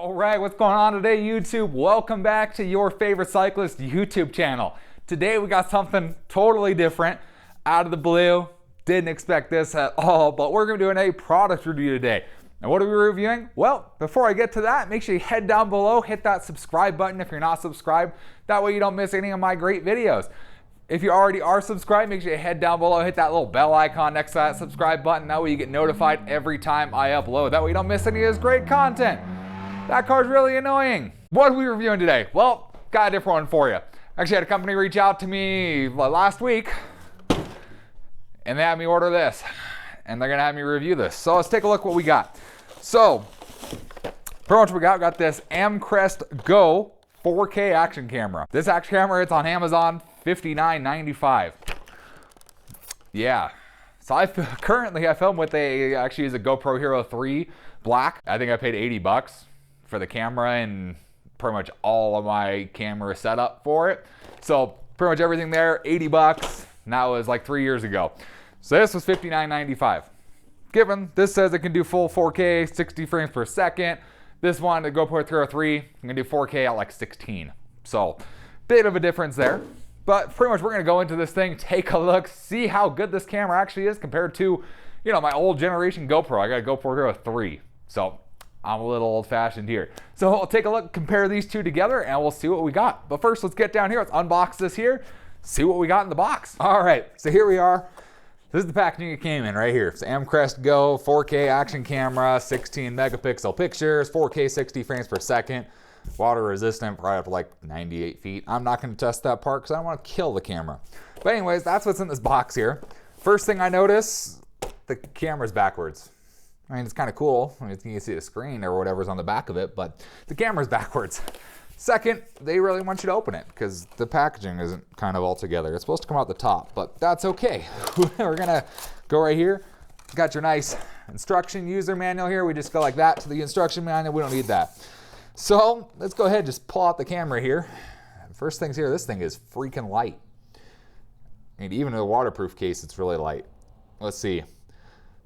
All right, what's going on today, YouTube? Welcome back to your favorite cyclist YouTube channel. Today we got something totally different, out of the blue. Didn't expect this at all, but we're gonna be doing a product review today. And what are we reviewing? Well, before I get to that, make sure you head down below, hit that subscribe button if you're not subscribed. That way you don't miss any of my great videos. If you already are subscribed, make sure you head down below, hit that little bell icon next to that subscribe button. That way you get notified every time I upload. That way you don't miss any of this great content. That card's really annoying. What are we reviewing today? Well, got a different one for you. Actually had a company reach out to me last week and they had me order this and they're gonna have me review this. So let's take a look what we got. So, pretty much we got this Amcrest GO 4K action camera. This action camera, it's on Amazon, $59.95. Yeah. So currently I film with actually use a GoPro Hero 3 Black. I think I paid 80 bucks for the camera and pretty much all of my camera setup for it. So pretty much everything there, 80 bucks. And that was like 3 years ago. So this was $59.95. Given this says it can do full 4K, 60 frames per second. This one, the GoPro Hero 3, I'm gonna do 4K at like 16. So bit of a difference there. But pretty much we're gonna go into this thing, take a look, see how good this camera actually is compared to, you know, my old generation GoPro. I got a GoPro Hero 3. So I'm a little old fashioned here. So I'll take a look, compare these two together and we'll see what we got. But first let's get down here, let's unbox this here, see what we got in the box. All right, so here we are. This is the packaging it came in right here. It's Amcrest GO 4K action camera, 16 megapixel pictures, 4K 60 frames per second, water resistant, probably up to like 98 feet. I'm not gonna test that part because I don't wanna kill the camera. But anyways, that's what's in this box here. First thing I notice, the camera's backwards. I mean, it's kind of cool. I mean, you can see the screen or whatever's on the back of it, but the camera's backwards. Second, they really want you to open it because the packaging isn't kind of all together. It's supposed to come out the top, but that's okay. We're gonna go right here. Got your nice instruction user manual here. We just go like that to the instruction manual. We don't need that. So let's go ahead and just pull out the camera here. First things here, this thing is freaking light. And even in a waterproof case, it's really light. Let's see.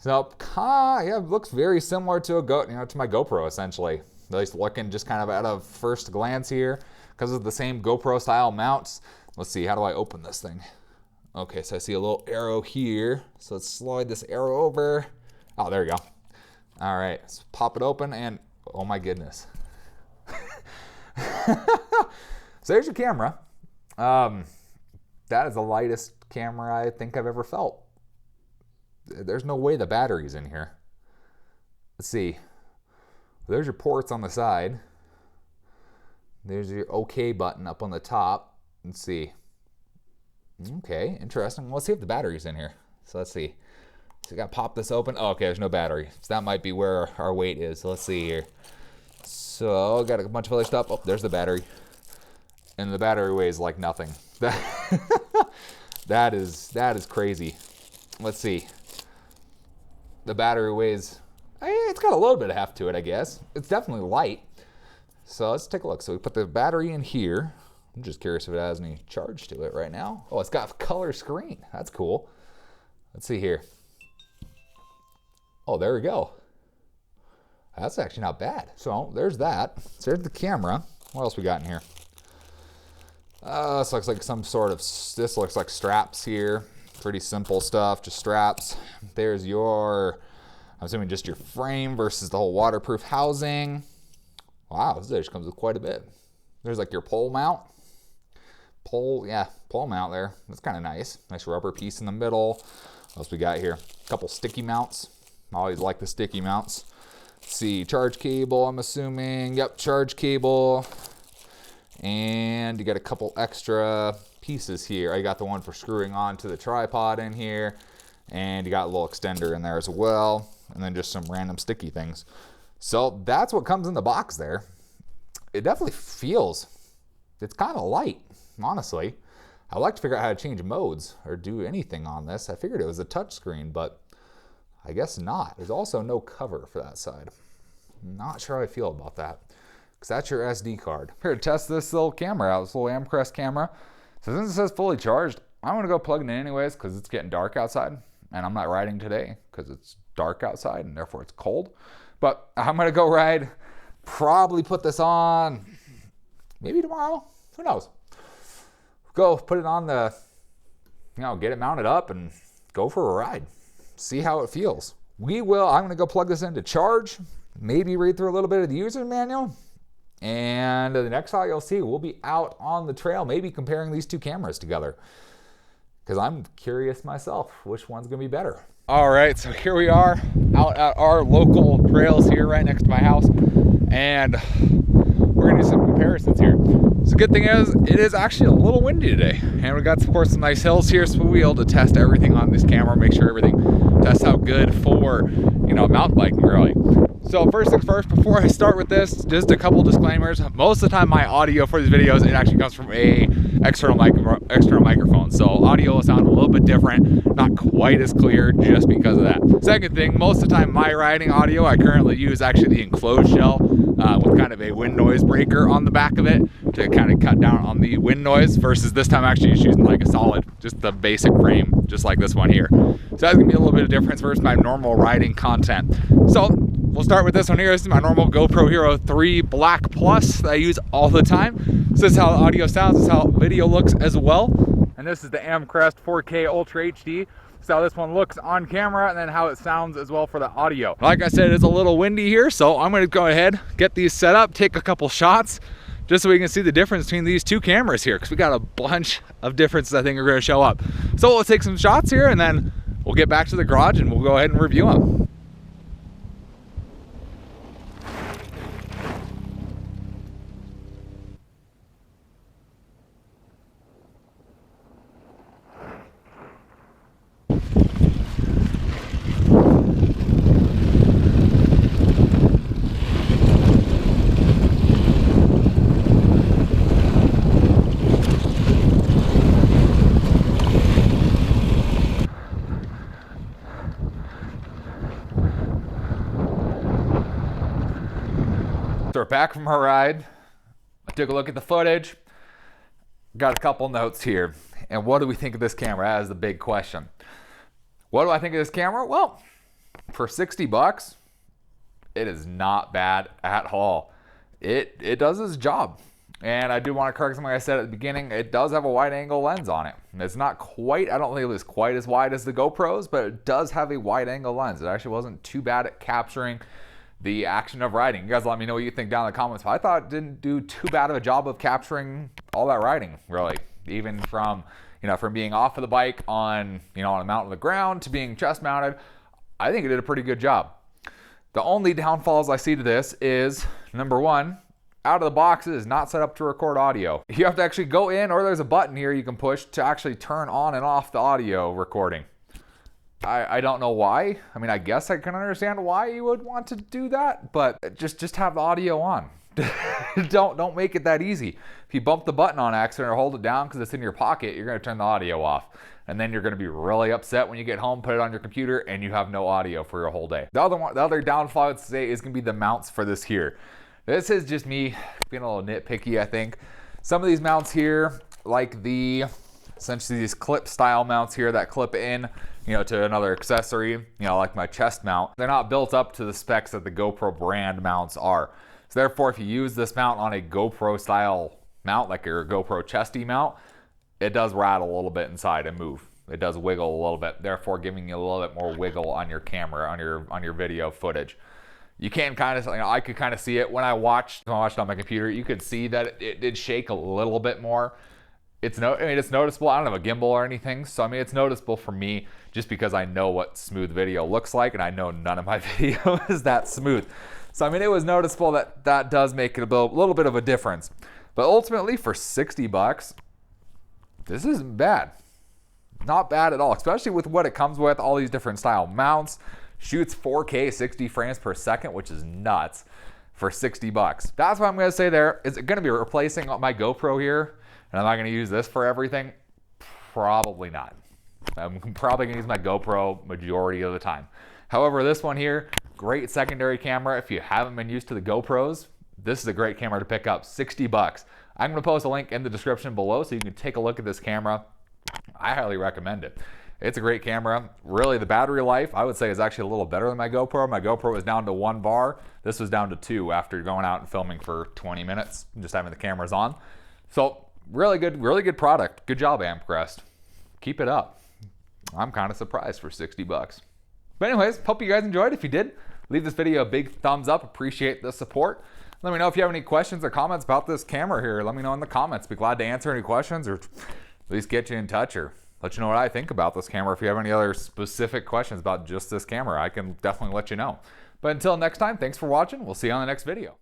So, yeah, it looks very similar to to my GoPro essentially. At least looking just kind of at a first glance here, because of the same GoPro style mounts. Let's see, how do I open this thing? Okay, so I see a little arrow here. So let's slide this arrow over. Oh, there we go. All right, let's pop it open and, oh my goodness. So there's your camera. That is the lightest camera I think I've ever felt. There's no way the battery's in here. Let's see. There's your ports on the side. There's your OK button up on the top. Let's see. Okay, interesting. Let's see if the battery's in here. So let's see. So we gotta pop this open. Oh, okay, there's no battery. So that might be where our weight is. So let's see here. So got a bunch of other stuff. Oh, there's the battery. And the battery weighs like nothing. That is crazy. Let's see. The battery weighs, it's got a little bit of heft to it, I guess. It's definitely light. So let's take a look. So we put the battery in here. I'm just curious if it has any charge to it right now. Oh, it's got a color screen. That's cool. Let's see here. Oh, there we go. That's actually not bad. So there's that. So there's the camera. What else we got in here? This looks like some sort of, this looks like straps here. Pretty simple stuff, just straps. There's your, I'm assuming just your frame versus the whole waterproof housing. Wow, this actually comes with quite a bit. There's like your pole mount. Pole mount there. That's kind of nice. Nice rubber piece in the middle. What else we got here? A couple sticky mounts. I always like the sticky mounts. Let's see, charge cable, I'm assuming. Yep, charge cable. And you got a couple extra pieces here. I got the one for screwing onto the tripod in here, and you got a little extender in there as well, and then just some random sticky things. So that's what comes in the box there. It definitely feels, it's kind of light, honestly. I'd like to figure out how to change modes or do anything on this. I figured it was a touch screen, but I guess not. There's also no cover for that side. Not sure how I feel about that, because that's your SD card. Here to test this little camera out, this little Amcrest camera. So since it says fully charged, I'm gonna go plug it in anyways because it's getting dark outside and I'm not riding today because it's dark outside and therefore it's cold. But I'm gonna go ride probably put this on maybe tomorrow. Who knows? Go put it on the, get it mounted up and go for a ride. See how it feels. I'm going to go plug this in to charge, maybe read through a little bit of the user manual. And the next shot you'll see, we'll be out on the trail, maybe comparing these two cameras together. Because I'm curious myself, which one's going to be better. All right, so here we are out at our local trails here right next to my house. And we're going to do some comparisons here. So the good thing is, it is actually a little windy today. And we got, of course, some nice hills here, so we'll be able to test everything on this camera, make sure everything tests out good for, mountain biking, really. So first things first, before I start with this, just a couple disclaimers. Most of the time my audio for these videos, it actually comes from a external microphone. So audio will sound a little bit different, not quite as clear just because of that. Second thing, most of the time my riding audio, I currently use actually the enclosed shell with kind of a wind noise breaker on the back of it to kind of cut down on the wind noise, versus this time actually just using like a solid, just the basic frame, just like this one here. So that's gonna be a little bit of difference versus my normal riding content. So we'll start with this one here. This is my normal GoPro Hero 3 Black Plus that I use all the time. So this is how the audio sounds, this is how video looks as well. And this is the Amcrest 4K Ultra HD. So how this one looks on camera, and then how it sounds as well for the audio. Like I said, it's a little windy here, so I'm gonna go ahead, get these set up, take a couple shots, just so we can see the difference between these two cameras here, because we got a bunch of differences I think are gonna show up. So we'll take some shots here, and then we'll get back to the garage and we'll go ahead and review them. So we're back from our ride. I took a look at the footage. Got a couple notes here. And what do we think of this camera? That is the big question. What do I think of this camera? Well, for 60 bucks, it is not bad at all. It does its job. And I do want to correct something I said at the beginning. It does have a wide angle lens on it. It's not quite, I don't think it was quite as wide as the GoPros, but it does have a wide angle lens. It actually wasn't too bad at capturing the action of riding. You guys let me know what you think down in the comments. I thought it didn't do too bad of a job of capturing all that riding, really. Even from, from being off of the bike on, on a mountain on the ground to being chest mounted, I think it did a pretty good job. The only downfalls I see to this is, number one, out of the box it is not set up to record audio. You have to actually go in, or there's a button here you can push to actually turn on and off the audio recording. I don't know why. I mean, I guess I can understand why you would want to do that, but just have the audio on. Don't make it that easy. If you bump the button on accident or hold it down because it's in your pocket, you're going to turn the audio off. And then you're going to be really upset when you get home, put it on your computer, and you have no audio for your whole day. The other downfall I would say is going to be the mounts for this here. This is just me being a little nitpicky, I think. Some of these mounts here, like essentially these clip style mounts here that clip in, to another accessory, like my chest mount, they're not built up to the specs that the GoPro brand mounts are. So therefore, if you use this mount on a GoPro style mount, like your GoPro chesty mount, it does rattle a little bit inside and move. It does wiggle a little bit, therefore giving you a little bit more wiggle on your camera, on your video footage. You can kind of, I could kind of see it when I watched on my computer. You could see that it did shake a little bit more. It's noticeable. I don't have a gimbal or anything, so it's noticeable for me just because I know what smooth video looks like, and I know none of my video is that smooth. So it was noticeable that does make it a little bit of a difference. But ultimately, for 60 bucks, this isn't bad. Not bad at all, especially with what it comes with, all these different style mounts. Shoots 4K 60 frames per second, which is nuts, for 60 bucks. That's what I'm gonna say there. Is it gonna be replacing my GoPro here? And am I gonna use this for everything? Probably not. I'm probably gonna use my GoPro majority of the time. However, this one here, great secondary camera. If you haven't been used to the GoPros, this is a great camera to pick up, 60 bucks. I'm gonna post a link in the description below so you can take a look at this camera. I highly recommend it. It's a great camera. Really, the battery life, I would say, is actually a little better than my GoPro. My GoPro was down to 1 bar. This was down to 2 after going out and filming for 20 minutes, just having the cameras on. So really good product. Good job, Amcrest. Keep it up. I'm kind of surprised for 60 bucks. But anyways, hope you guys enjoyed. If you did, leave this video a big thumbs up. Appreciate the support. Let me know if you have any questions or comments about this camera here. Let me know in the comments. Be glad to answer any questions or at least get you in touch or let you know what I think about this camera. If you have any other specific questions about just this camera, I can definitely let you know. But until next time, thanks for watching. We'll see you on the next video.